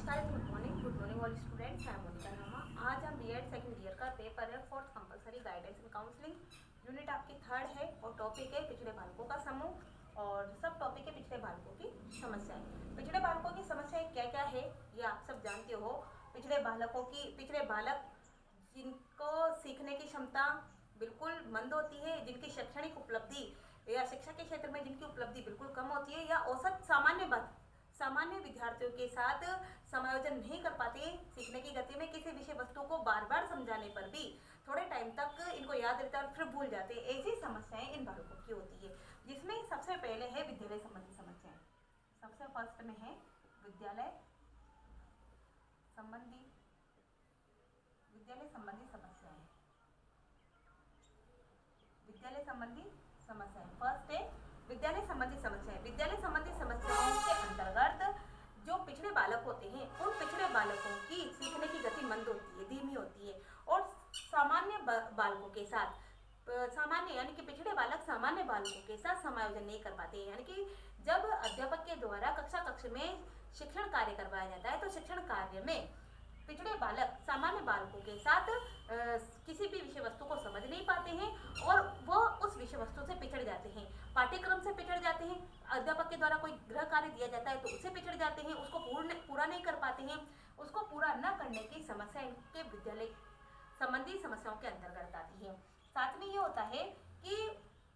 नमस्कार, good morning all students. I am Monika Rama. आज हम बीएड सेकंड ईयर का पेपर है, fourth compulsory guidance and counselling unit आपकी थर्ड है और टॉपिक है पिछड़े बालकों का समूह और सब टॉपिक है पिछड़े बालकों की समस्याएं। पिछड़े बालकों की समस्याएं क्या क्या है ये आप सब जानते हो। पिछड़े बालक जिनको सीखने की क्षमता बिल्कुल मंद होती है, जिनकी शैक्षणिक उपलब्धि या शिक्षा के क्षेत्र में जिनकी उपलब्धि बिल्कुल कम होती है या औसत सामान्य विद्यार्थियों के साथ समायोजन नहीं कर पाते, सीखने की गति में किसी विषय वस्तु को बार बार समझाने पर भी थोड़े टाइम तक इनको याद रहता है और फिर भूल जाते हैं। ऐसी समस्याएं इन बालकों की होती है, जिसमें सबसे पहले है विद्यालय संबंधी समस्याएं। सबसे फर्स्ट में है विद्यालय संबंधी समस्याएं। विद्यालय संबंधी समस्याएं फर्स्ट है विद्यालय संबंधी समस्याएं। विद्यालय संबंधी समस्याओं के अंतर्गत जो पिछड़े बालक होते हैं उन पिछड़े बालकों की सीखने की गति मंद होती है, धीमी होती है और सामान्य बालकों के साथ सामान्य यानी कि पिछड़े बालक सामान्य बालकों के साथ समायोजन नहीं कर पाते हैं। यानी कि जब अध्यापक के द्वारा कक्ष में शिक्षण कार्य करवाया जाता है तो शिक्षण कार्य में पिछड़े बालक सामान्य बालकों के साथ किसी भी विषय वस्तु को समझ नहीं पाते हैं और वो उस विषय वस्तु से पिछड़ जाते हैं, पाठ्यक्रम से पिछड़ जाते हैं। अध्यापक के द्वारा कोई गृह कार्य दिया जाता है तो उससे पिछड़ जाते हैं, उसको पूरा नहीं कर पाते हैं। उसको पूरा न करने की समस्या इनके विद्यालय संबंधी समस्याओं के अंतर्गत आती है। साथ में ये होता है कि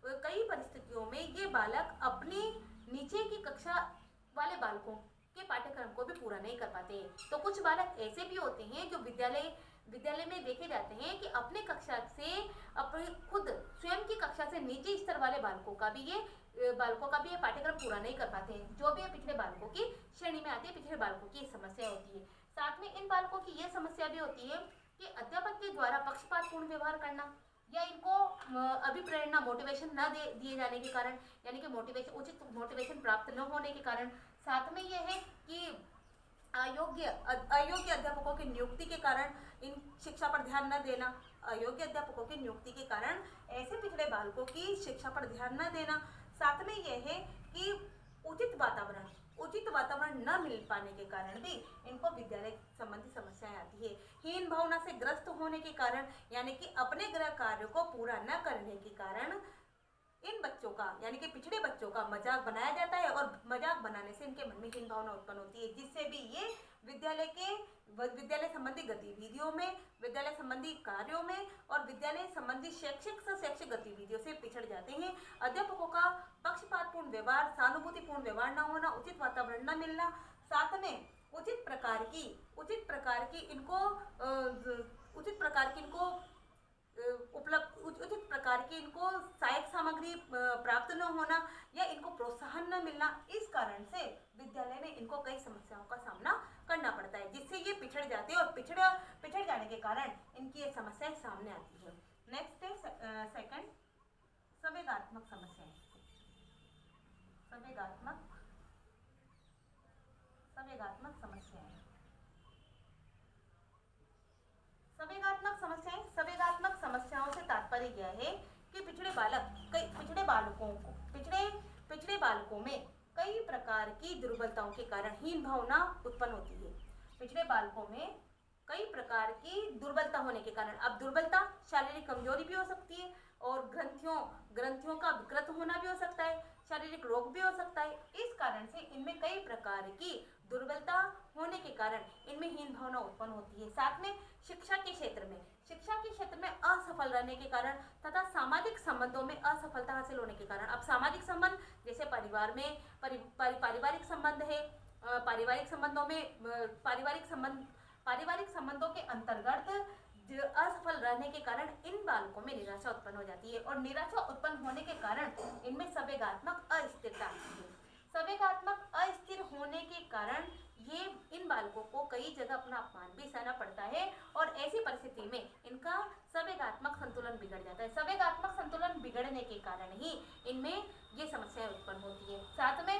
कई परिस्थितियों में ये बालक अपनी नीचे की कक्षा वाले बालकों के पाठ्यक्रम को भी पूरा नहीं कर पाते हैं। तो कुछ बालक ऐसे भी होते हैं जो विद्यालय में देखे जाते हैं कि अपने कक्षा से अपने खुद स्वयं की कक्षा से नीचे स्तर वाले बालकों का भी ये पाठ्यक्रम पूरा नहीं कर पाते हैं, जो भी पिछड़े बालकों की श्रेणी में आते हैं। पिछड़े बालकों की समस्या होती है। साथ में इन बालकों की ये समस्या भी होती है कि अध्यापक के द्वारा पक्षपातपूर्ण व्यवहार करना या इनको अभिप्रेरणा मोटिवेशन न दिए जाने के कारण, यानी कि उचित मोटिवेशन प्राप्त न होने के कारण। साथ में यह है कि अयोग्य अध्यापकों की नियुक्ति के कारण इन शिक्षा पर ध्यान न देना। अयोग्य अध्यापकों की नियुक्ति के कारण ऐसे पिछड़े बालकों की शिक्षा पर ध्यान न देना। साथ में यह है कि उचित वातावरण न मिल पाने के कारण भी इनको विद्यालय संबंधी समस्याएं आती है। हीन भावना से ग्रस्त होने के कारण, यानी कि अपने गृह कार्य को पूरा न करने के कारण इन बच्चों का यानी कि पिछड़े बच्चों का मजाक बनाया जाता है और मजाक बनाने से इनके मन में हीन भावना उत्पन्न होती है, जिससे भी ये विद्यालय संबंधी गतिविधियों में, विद्यालय संबंधी कार्यों में और विद्यालय संबंधी शैक्षिक गतिविधियों से पिछड़ जाते हैं। अध्यापकों का पक्षपातपूर्ण व्यवहार, सहानुभूतिपूर्ण व्यवहार न होना, उचित वातावरण न मिलना, साथ में उचित प्रकार की इनको सहायक सामग्री प्राप्त न होना या इनको प्रोत्साहन न मिलना। इस कारण से विद्यालय में इनको कई समस्याओं का सामना करना पड़ता है, जिससे ये पिछड़ जाते हैं और पिछड़ जाने के कारण इनकी ये समस्याएं सामने आती है। नेक्स्ट है सेकंड संवेगात्मक समस्याएं। संवेगात्मक समस्याओं से तात्पर्य यह है कि पिछड़े बालकों में कई प्रकार की दुर्बलताओं के कारण हीन भावना उत्पन्न होती है। पिछड़े बालकों में कई प्रकार की दुर्बलता होने के कारण, अब दुर्बलता शारीरिक कमजोरी भी हो सकती है और ग्रंथियों का विकृत होना भी हो सकता है, शारीरिक रोग भी हो सकता है। इस कारण से इनमें कई प्रकार की दुर्बलता होने के कारण इनमें हीन भावना उत्पन्न होती है। साथ में शिक्षा के क्षेत्र में असफल रहने के कारण तथा सामाजिक संबंधों में असफलता हासिल होने के कारण, अब सामाजिक संबंध जैसे परिवार में पारिवारिक संबंध है, पारिवारिक संबंधों के अंतर्गत असफल रहने के कारण इन बालकों में निराशा उत्पन्न हो जाती है और निराशा उत्पन्न होने के कारण इनमें संवेगात्मक अस्थिरता आती है। संवेगात्मक अस्थिर होने के कारण ये इन बालकों को कई जगह अपना अपमान भी सहना पड़ता है और ऐसी परिस्थिति में इनका संवेगात्मक संतुलन बिगड़ जाता है। संवेगात्मक संतुलन बिगड़ने के कारण ही इनमें ये समस्याएं उत्पन्न होती है। साथ में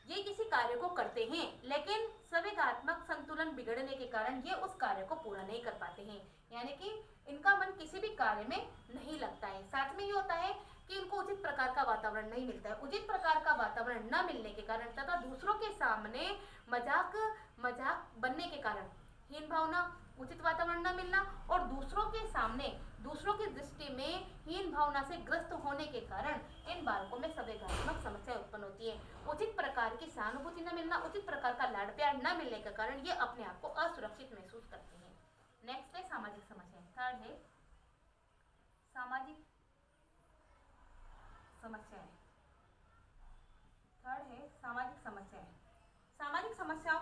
ये किसी कार्य को करते हैं लेकिन संवेगात्मक संतुलन बिगड़ने के कारण ये उस कार्य को पूरा नहीं कर पाते हैं, यानी कि इनका मन किसी भी कार्य में नहीं लगता है। साथ में ये होता है कि इनको उचित प्रकार का वातावरण नहीं मिलता है। उचित प्रकार का वातावरण न मिलने के कारण तथा दूसरों के सामने मजाक बनने के कारण, हीन भावना, उचित वातावरण न मिलना और दूसरों के सामने, दूसरों की दृष्टि में हीन भावना से ग्रस्त होने के कारण इन बालकों में संवेगात्मक समस्या उत्पन्न होती है। उचित प्रकार की सहानुभूति न मिलना, उचित प्रकार का लाड प्यार न मिलने के कारण ये अपने आप को असुरक्षित महसूस करते हैं। नेक्स्ट है सामाजिक समस्याएं। थर्ड है सामाजिक समस्याएं। थर्ड है सामाजिक समस्याएं। सामाजिक समस्याओं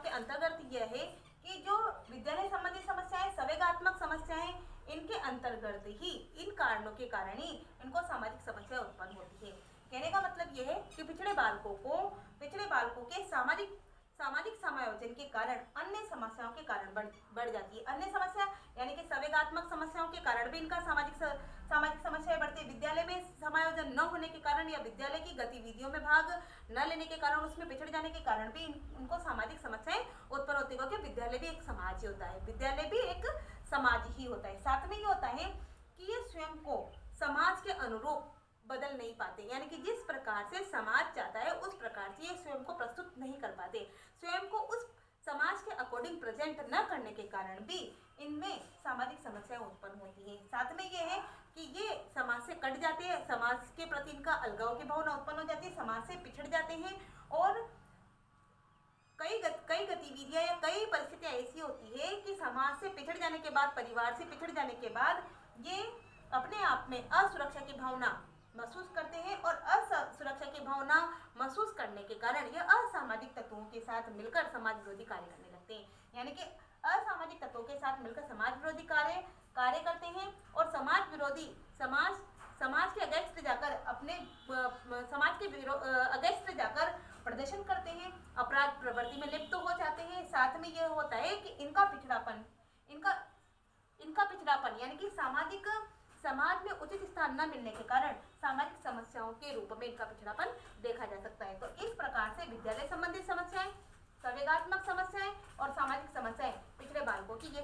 के अंतर्गत यह है कि जो विद्यालय संबंधी समस्याएं, संवेगात्मक समस्याएं, इनके अंतर्गत ही, इन कारणों के कारण ही इनको सामाजिक समस्या उत्पन्न होती है। कहने का मतलब यह है कि पिछड़े बालकों के सामाजिक समायोजन के कारण अन्य समस्याओं के कारण बढ़ जाती है। अन्य समस्या यानी कि संवेगात्मक समस्याओं के कारण भी इनका सामाजिक समस्याएं बढ़ती है। विद्यालय में समायोजन न होने के कारण या विद्यालय की गतिविधियों में भाग न लेने के कारण, उसमें पिछड़ जाने के कारण भी उनको सामाजिक समस्याएं उत्पन्न होती है, क्योंकि विद्यालय भी एक समाज ही होता है। विद्यालय भी एक समाज ही होता है। साथ में ये होता है कि ये स्वयं को समाज के अनुरूप बदल नहीं पाते, यानी कि जिस प्रकार से समाज चाहता है उस प्रकार से ये स्वयं को प्रस्तुत नहीं कर पाते। स्वयं को उस समाज के अकॉर्डिंग प्रेजेंट न करने के कारण भी इनमें सामाजिक समस्याएं उत्पन्न होती हैं। साथ में ये है कि ये समाज से कट जाते हैं, समाज के प्रति इनका अलगाव की भावना उत्पन्न हो जाती है, समाज से पिछड़ जाते हैं और कई गतिविधियां या कई परिस्थितियां ऐसी होती है कि समाज से पिछड़ जाने के बाद, परिवार से पिछड़ जाने के बाद ये अपने आप में असुरक्षा की भावना महसूस करते हैं और असुरक्षा की भावना महसूस करने के कारण ये असामाजिक तत्वों के साथ मिलकर समाज विरोधी कार्य करने लगते हैं। यानी कि असामाजिक तत्वों के साथ मिलकर समाज विरोधी कार्य करते हैं और समाज के अगेंस्ट जाकर प्रदर्शन करते हैं, अपराध प्रवृत्ति में लिप्त हो जाते हैं। साथ में यह होता है कि इनका पिछड़ापन यानी कि समाज में उचित स्थान न मिलने के कारण सामाजिक समस्याओं के रूप में इनका पिछड़ापन देखा जा सकता है। तो इस प्रकार से विद्यालय संबंधी समस्याएं, संवेगात्मक समस्याएं और सामाजिक समस्याएं पिछड़े बालकों की ये